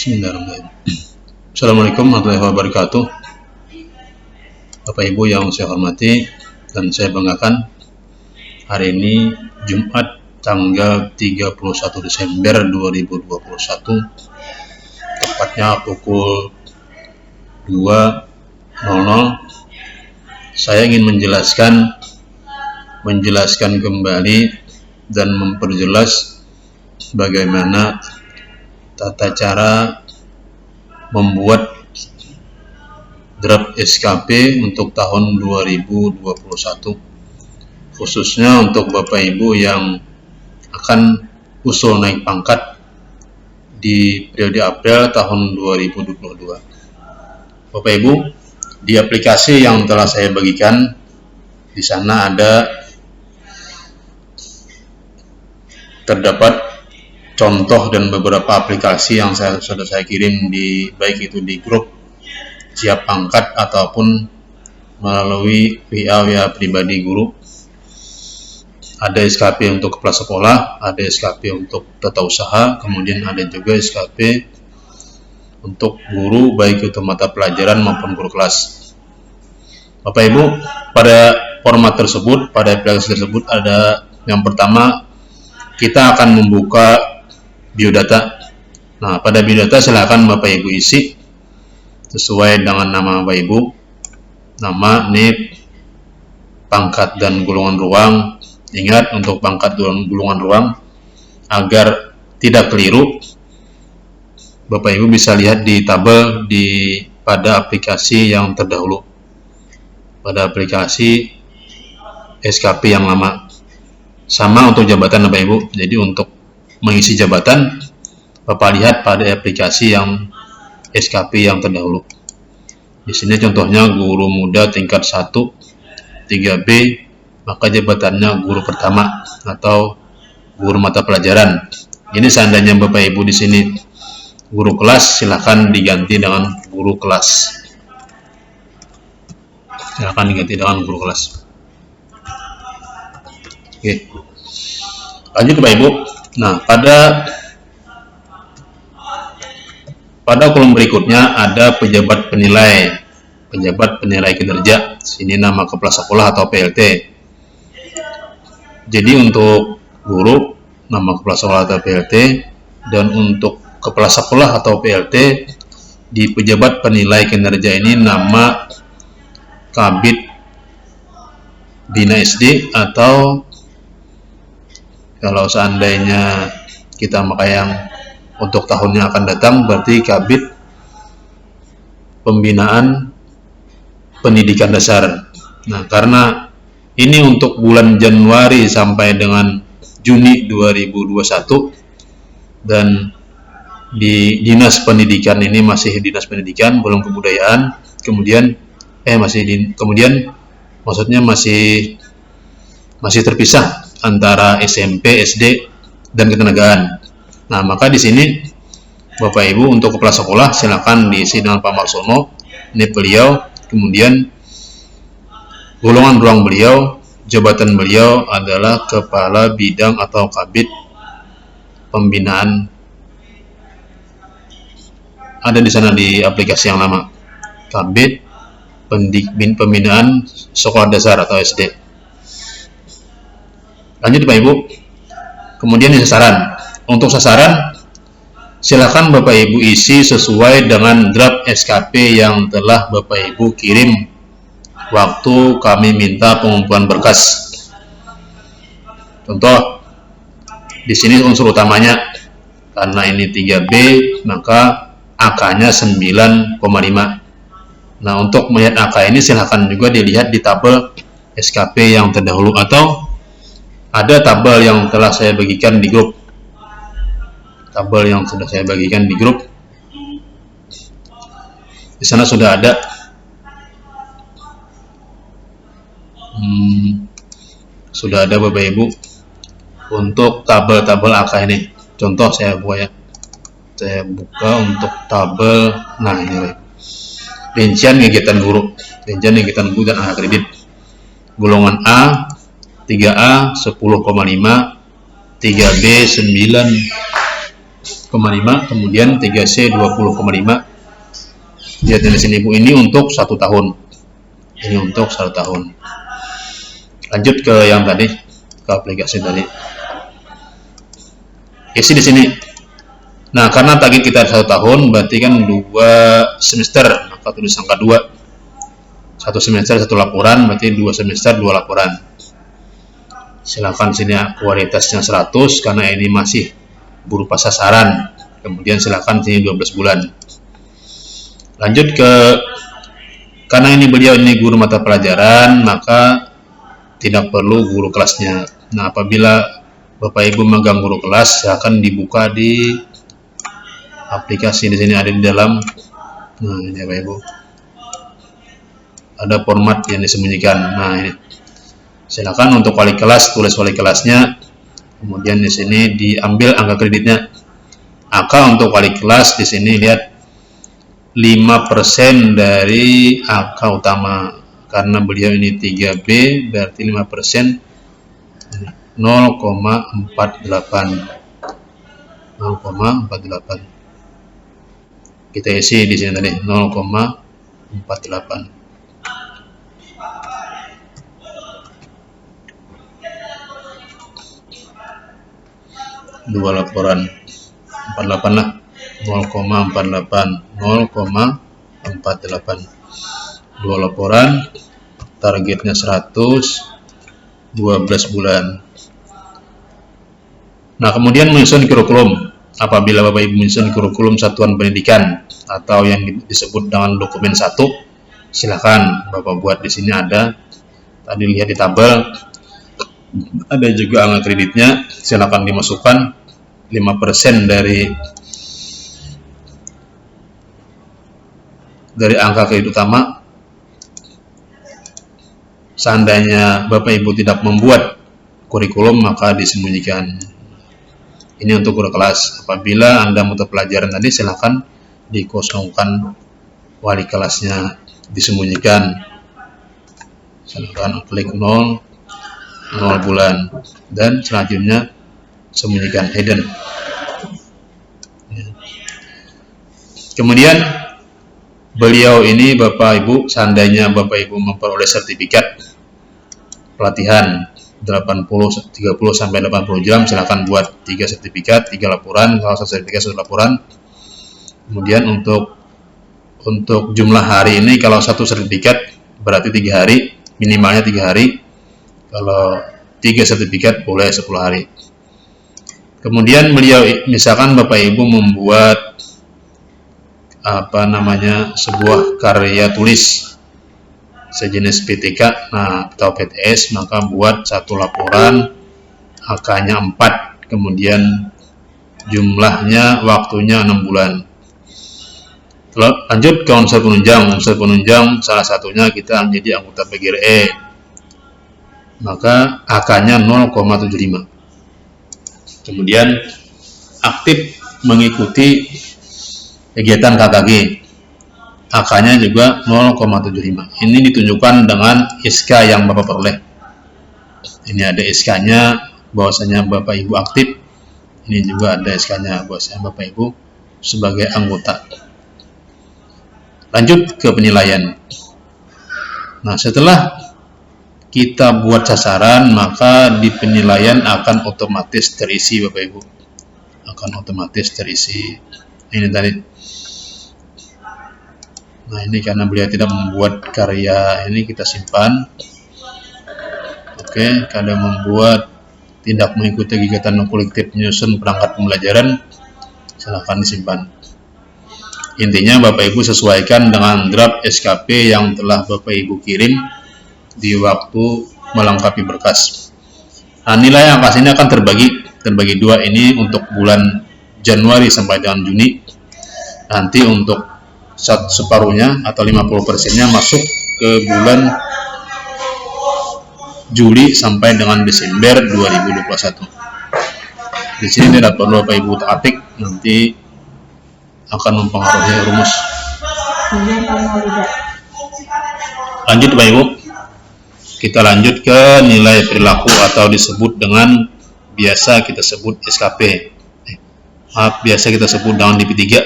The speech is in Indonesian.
Bismillahirrahmanirrahim. Assalamualaikum warahmatullahi wabarakatuh. Bapak Ibu yang saya hormati dan saya banggakan, hari ini Jumat tanggal 31 Desember 2021, tepatnya pukul 2.00, saya ingin menjelaskan kembali dan memperjelas bagaimana tata cara membuat draft SKP untuk tahun 2021, khususnya untuk Bapak Ibu yang akan usul naik pangkat di periode April tahun 2022. Bapak Ibu, di aplikasi yang telah saya bagikan, di sana terdapat contoh dan beberapa aplikasi yang sudah saya kirim baik itu di grup siap pangkat ataupun melalui WA pribadi guru. Ada SKP untuk kepala sekolah, ada SKP untuk tata usaha, kemudian ada juga SKP untuk guru baik itu mata pelajaran maupun guru kelas. Bapak Ibu, pada format tersebut, pada aplikasi tersebut ada yang pertama, kita akan membuka biodata. Nah, pada biodata silakan Bapak Ibu isi sesuai dengan nama Bapak Ibu, nama, NIP, pangkat dan golongan ruang. Ingat, untuk pangkat dan golongan ruang agar tidak keliru, Bapak Ibu bisa lihat di tabel pada aplikasi yang terdahulu, pada aplikasi SKP yang lama. Sama untuk jabatan Bapak Ibu. Jadi untuk mengisi jabatan, Bapak lihat pada aplikasi yang SKP yang terdahulu. Di sini contohnya guru muda tingkat 1 3B, maka jabatannya guru pertama atau guru mata pelajaran. Ini seandainya Bapak Ibu di sini guru kelas, silahkan diganti dengan guru kelas. Silahkan diganti dengan guru kelas. Oke. Lanjut Bapak Ibu. Nah, pada kolom berikutnya ada pejabat penilai kinerja. Sini nama kepala sekolah atau PLT. Jadi untuk guru nama kepala sekolah atau PLT, dan untuk kepala sekolah atau PLT di pejabat penilai kinerja ini nama Kabid Bina SD, atau kalau seandainya kita pakai yang untuk tahun yang akan datang, berarti Kabid Pembinaan Pendidikan Dasar. Nah, karena ini untuk bulan Januari sampai dengan Juni 2021, dan di Dinas Pendidikan ini masih Dinas Pendidikan, belum Kebudayaan, kemudian masih terpisah antara SMP, SD, dan ketenagaan. Nah, maka di sini Bapak Ibu untuk kepala sekolah silakan diisi dengan Pak Marsono, NIP beliau, kemudian golongan ruang beliau, jabatan beliau adalah kepala bidang atau kabid pembinaan. Ada di sana di aplikasi yang lama, kabid pembinaan sekolah dasar atau SD. Lanjut Bapak Ibu. Kemudian sasaran. Untuk sasaran, silakan Bapak Ibu isi sesuai dengan draft SKP yang telah Bapak Ibu kirim waktu kami minta pengumpulan berkas. Contoh, di sini unsur utamanya, karena ini 3B, maka AK-nya 9,5. Nah, untuk melihat AK ini silakan juga dilihat di tabel SKP yang terdahulu, atau ada tabel yang telah saya bagikan di grup. Tabel yang sudah saya bagikan di grup. Di sana sudah ada Bapak Ibu untuk tabel-tabel AK ini. Contoh saya buka untuk tabel. Nah, ini Bapak. Rincian kegiatan guru dan angka kredit. Golongan A 3A 10,5, 3B 9, kemudian 3C 20,5. Lihat di sini Bu, ini untuk 1 tahun. Ini untuk 1 tahun. Lanjut ke yang tadi, ke aplikasi tadi. Isi di sini. Nah, karena target kita 1 tahun, berarti kan 2 semester, maka tulis angka 2. 1 semester 1 laporan, berarti 2 semester 2 laporan. Silakan sini kualitasnya 100 karena ini masih berupa sasaran. Kemudian silakan sini 12 bulan. Lanjut ke, karena ini beliau ini guru mata pelajaran, maka tidak perlu guru kelasnya. Nah, apabila Bapak Ibu megang guru kelas, silakan dibuka di aplikasi di sini, ada di dalam. Nah, ini Bapak Ibu. Ada format yang disembunyikan. Nah, ini. Silakan untuk wali kelas, tulis wali kelasnya. Kemudian di sini diambil angka kreditnya. Angka untuk wali kelas di sini lihat 5% dari angka utama. Karena beliau ini 3B, berarti 5% 0,48. 0,48. Kita isi di sini tadi 0,48. Dua laporan 48 lah, 0,48 0,48. 2 laporan, targetnya 100, 12 bulan. Nah, kemudian menyusun kurikulum. Apabila Bapak Ibu menyusun kurikulum satuan pendidikan atau yang disebut dengan dokumen 1, silakan Bapak buat di sini ada. Tadi lihat di tabel, ada juga angka kreditnya, silakan dimasukkan 5% dari angka kredit utama. Seandainya Bapak Ibu tidak membuat kurikulum, maka disembunyikan. Ini untuk guru kelas. Apabila Anda mata pelajaran tadi, silakan dikosongkan wali kelasnya, disembunyikan. Silakan klik 0 bulan, dan selanjutnya sembunyikan hidden. Kemudian beliau ini Bapak Ibu, seandainya Bapak Ibu memperoleh sertifikat pelatihan 30 sampai 80 jam, silakan buat 3 sertifikat, 3 laporan, kalau 1 sertifikat 1 laporan. Kemudian untuk jumlah hari ini, kalau 1 sertifikat berarti 3 hari, minimalnya 3 hari. Kalau 3 sertifikat boleh 10 hari. Kemudian beliau, misalkan Bapak Ibu membuat sebuah karya tulis sejenis PTK, atau PTS, maka buat 1 laporan, angkanya 4, kemudian jumlahnya, waktunya 6 bulan. Lanjut ke unsur penunjang. Unsur penunjang salah satunya kita menjadi anggota PGRE, maka AK-nya 0,75. Kemudian aktif mengikuti kegiatan KKG, AK-nya juga 0,75. Ini ditunjukkan dengan SK yang Bapak peroleh. Ini ada SK-nya bahwasanya Bapak Ibu aktif. Ini juga ada SK-nya bahwasanya Bapak Ibu sebagai anggota. Lanjut ke penilaian. Nah, setelah kita buat sasaran, maka di penilaian akan otomatis terisi Bapak Ibu. Akan otomatis terisi. Ini tadi. Nah, ini karena beliau tidak membuat karya, ini kita simpan. Oke, kada membuat, tidak mengikuti kegiatan kolektif menyusun perangkat pembelajaran, silakan disimpan. Intinya Bapak Ibu sesuaikan dengan draft SKP yang telah Bapak Ibu kirim di waktu melengkapi berkas. Nah, nilai angka ini akan terbagi 2, ini untuk bulan Januari sampai dengan Juni. Nanti untuk separuhnya atau 50%-nya masuk ke bulan Juli sampai dengan Desember 2021. Di sini tidak perlu Bapak Ibu atik, nanti akan mempengaruhi rumus. Lanjut Bapak Ibu, kita lanjut ke nilai perilaku atau disebut dengan biasa kita sebut SKP. biasa kita sebut daun DP3